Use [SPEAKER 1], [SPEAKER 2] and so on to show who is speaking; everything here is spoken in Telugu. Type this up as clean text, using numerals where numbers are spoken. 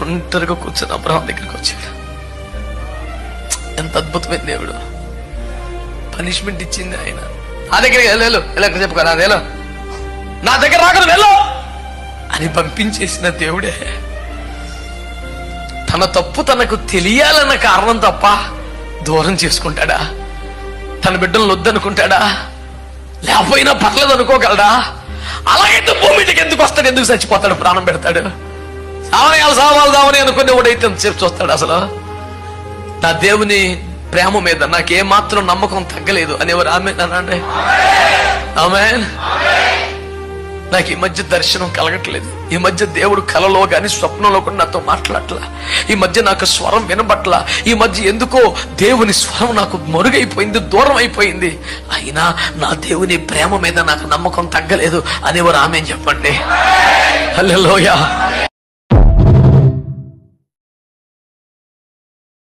[SPEAKER 1] ఒంటరిగా కూర్చొని అబ్రహాం దగ్గరికి వచ్చాడు. ఎంత అద్భుతమైన దేవుడు! పనిష్మెంట్ ఇచ్చింది ఆయన. ఆ దగ్గరికి వెళ్ళు, ఎక్కడ చెప్పుకోరా, అదేలో నా దగ్గర రాకదు వెళ్ళు అని పంపించేసిన దేవుడే. తన తప్పు తనకు తెలియాలన్న కారణం తప్ప దూరం చేసుకుంటాడా? తన బిడ్డలను వద్దనుకుంటాడా? లేకపోయినా పర్లేదు అనుకోగలడా? అలాగైతే భూమి మీదకి ఎందుకు వస్తాడు? ఎందుకు చచ్చిపోతాడు? ప్రాణం పెడతాడు? సావని అనుకునే వాడైతే ఎంతసేపు చూస్తాడు? అసలు నా దేవుని ప్రేమ మీద నాకేమాత్రం నమ్మకం తగ్గలేదు అనేవారు ఆమేన్ అనండి. ఆమేన్. నాకు ఈ మధ్య దర్శనం కలగట్లేదు. ఈ మధ్య దేవుడు కలలో గాని స్వప్నంలో కూడా నాతో మాట్లాడట్లా. ఈ మధ్య నాకు స్వరం వినబట్లా. ఈ మధ్య ఎందుకో దేవుని స్వరం నాకు మరుగైపోయింది, దూరం అయిపోయింది. అయినా నా దేవుని ప్రేమ మీద నాకు నమ్మకం తగ్గలేదు అనేవారు ఆమేన్ చెప్పండి. హల్లెలూయా.